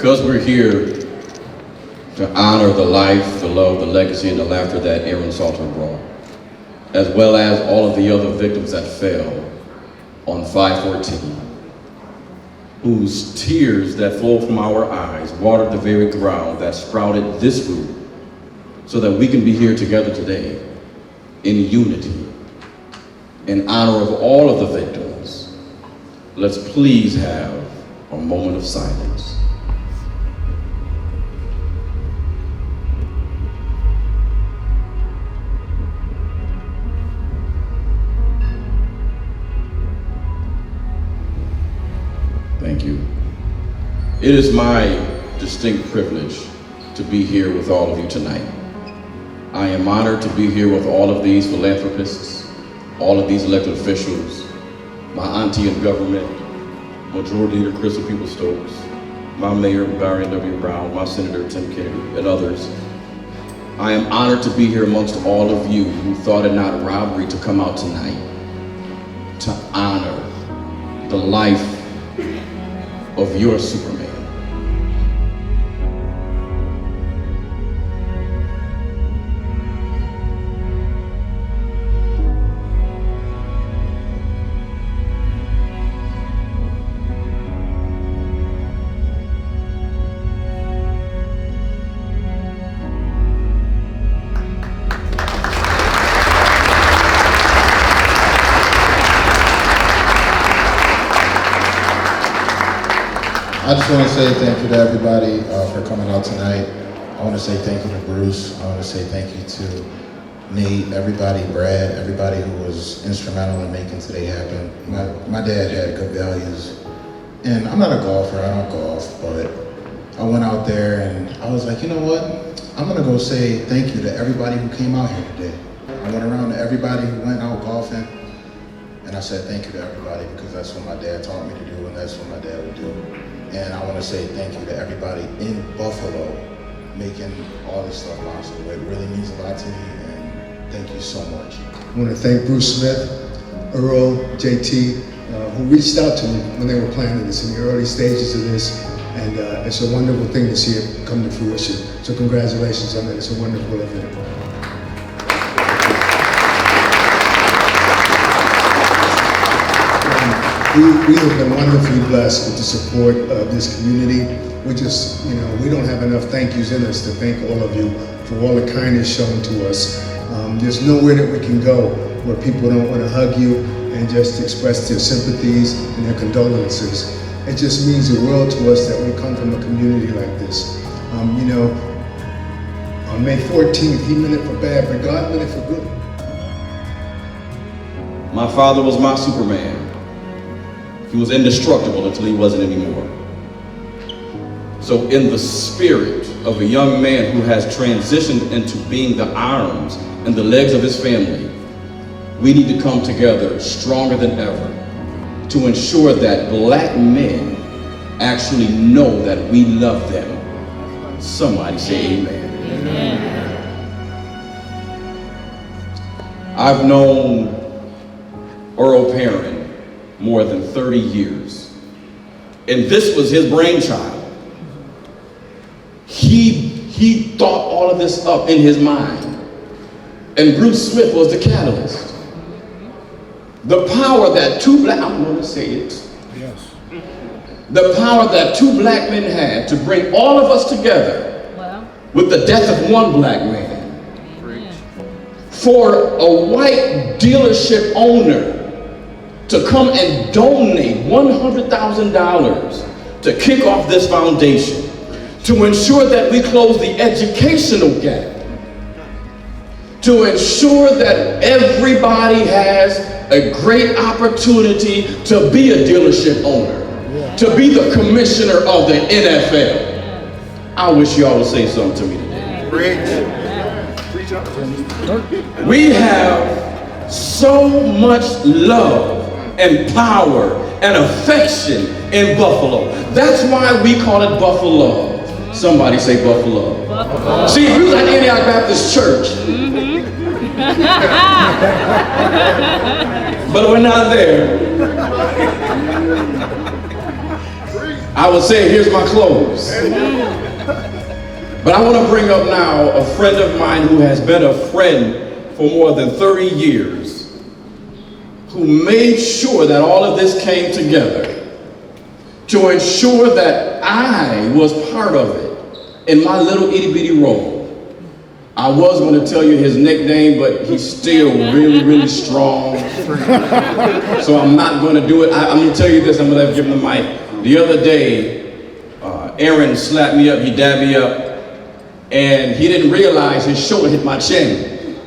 Because we're here to honor the life, the love, the legacy, and the laughter that Aaron Salter brought, as well as all of the other victims that fell on 5/14, whose tears that flowed from our eyes watered the very ground that sprouted this root, so that we can be here together today in unity, in honor of all of the victims. Let's please have a moment of silence. Thank you. It is my distinct privilege to be here with all of you tonight. I am honored to be here with all of these philanthropists, all of these elected officials, my auntie in government, Majority Leader Crystal Peoples-Stokes, my Mayor Barry W. Brown, my Senator Tim Kennedy, and others. I am honored to be here amongst all of you who thought it not robbery to come out tonight to honor the life of your Superman. I just want to say thank you to everybody for coming out tonight. I want to say thank you to Bruce. I want to say thank you to Nate, everybody, Brad, everybody who was instrumental in making today happen. My dad had good values, and I'm not a golfer, I don't golf, but I went out there and I was like, you know what? I'm gonna go say thank you to everybody who came out here today. I went around to everybody who went out golfing, and I said thank you to everybody because that's what my dad taught me to do, and that's what my dad would do. And I want to say thank you to everybody in Buffalo making all this stuff possible. It really means a lot to me, and thank you so much. I want to thank Bruce Smith, Earl, JT, who reached out to me when they were planning this in the early stages of this, and it's a wonderful thing to see it come to fruition. So congratulations on that, it's a wonderful event. We have been wonderfully blessed with the support of this community. We just, we don't have enough thank yous in us to thank all of you for all the kindness shown to us. There's nowhere that we can go where people don't want to hug you and just express their sympathies and their condolences. It just means the world to us that we come from a community like this. On May 14th, he meant it for bad, but God meant it for good. My father was my Superman. He was indestructible until he wasn't anymore. So in the spirit of a young man who has transitioned into being the arms and the legs of his family, we need to come together stronger than ever to ensure that black men actually know that we love them. Somebody say amen. Amen. I've known Earl Perrin more than 30 years. And this was his brainchild. He thought all of this up in his mind. And Bruce Smith was the catalyst. The power that I'm gonna say it. Yes. The power that two black men had to bring all of us together with the death of one black man. For a white dealership owner to come and donate $100,000 to kick off this foundation, to ensure that we close the educational gap, to ensure that everybody has a great opportunity to be a dealership owner, to be the commissioner of the NFL. I wish y'all would say something to me today. We have so much love and power and affection in Buffalo. That's why we call it Buffalo. Somebody say Buffalo. Buffalo. See, if you was at Antioch Baptist Church, but we're not there. I would say, here's my clothes. But I want to bring up now a friend of mine who has been a friend for more than 30 years, who made sure that all of this came together to ensure that I was part of it in my little itty bitty role. I was going to tell you his nickname, but he's still really, really strong. So I'm not going to do it. I'm going to tell you this, I'm going to give him the mic. The other day, Aaron slapped me up, he dabbed me up, and he didn't realize his shoulder hit my chin.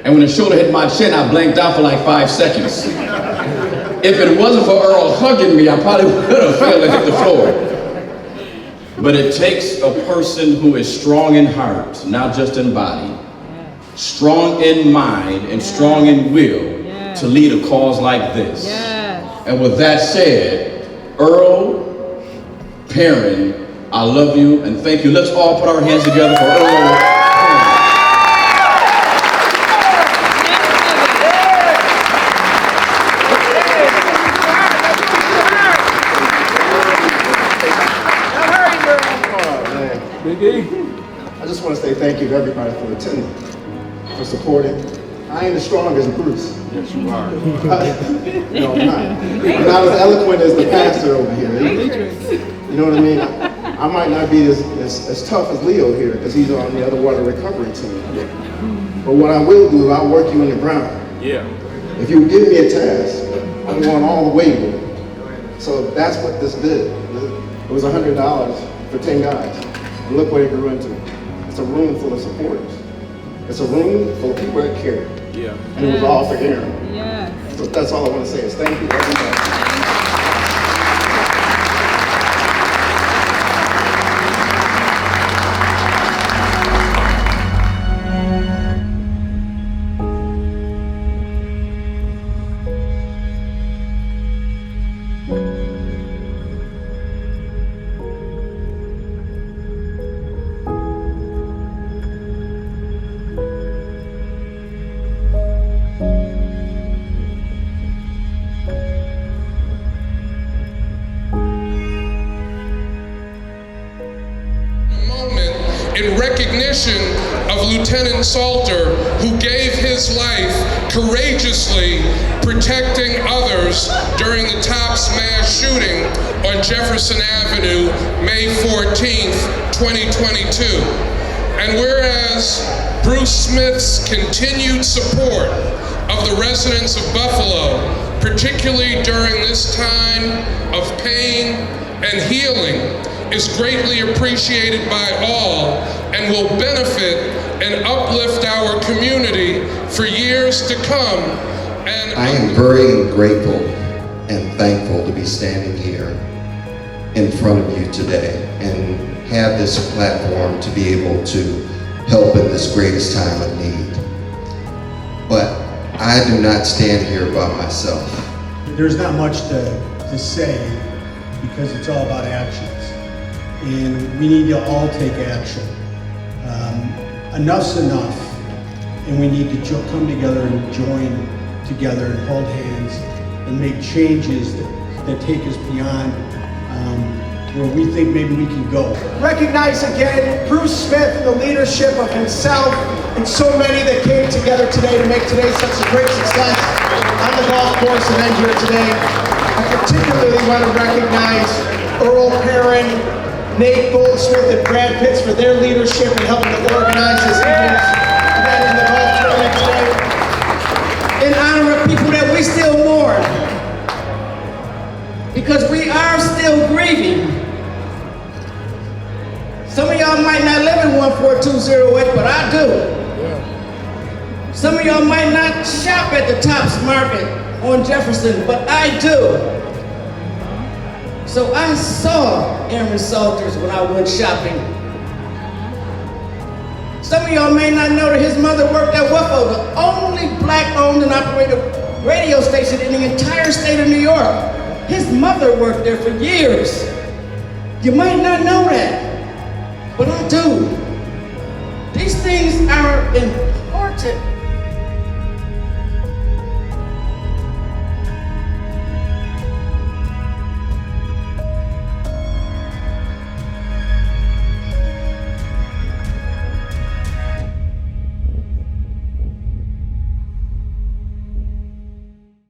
And when his shoulder hit my chin, I blanked out for like 5 seconds. If it wasn't for Earl hugging me, I probably would have fell and hit the floor. But it takes a person who is strong in heart, not just in body, strong in mind and strong in will to lead a cause like this. And with that said, Earl, Perrin, I love you and thank you. Let's all put our hands together for Earl Perrin. I just want to say thank you to everybody for attending, for supporting. I ain't as strong as Bruce. Yes, you are. No, I'm not. I'm not as eloquent as the pastor over here. You know what I mean? I might not be as tough as Leo here because he's on the other water recovery team. But what I will do, I'll work you in the ground. Yeah. If you give me a task, I'm going all the way with it. So that's what this did. It was $100 for 10 guys. And look what it grew into. It's a room full of supporters. It's a room full of people that care. Yeah. And it was all for Aaron. Yes. So that's all I want to say is thank you, everybody. In recognition of Lieutenant Salter, who gave his life courageously protecting others during the Tops mass shooting on Jefferson Avenue, May 14th, 2022. And whereas Bruce Smith's continued support of the residents of Buffalo, particularly during this time of pain and healing, is greatly appreciated by all and will benefit and uplift our community for years to come. And I am very grateful and thankful to be standing here in front of you today and have this platform to be able to help in this greatest time of need. But I do not stand here by myself. There's not much to say because it's all about actions. And we need to all take action. Enough's enough, and we need to come together and join together and hold hands and make changes that take us beyond where we think maybe we can go. Recognize again Bruce Smith and the leadership of himself and so many that came together today to make today such a great success on the golf course and then here today. I particularly want to recognize Earl Perrin, Nate Goldsmith, and Brad Pitts for their leadership in helping to organize this event in the golf tournament today. In honor of people that we still mourn, because we are still grieving. Some of y'all might not live in 14208, but I do. Some of y'all might not shop at the Tops Market on Jefferson, but I do. So I saw Aaron Salters when I went shopping. Some of y'all may not know that his mother worked at WFO, the only black-owned and operated radio station in the entire state of New York. His mother worked there for years. You might not know that.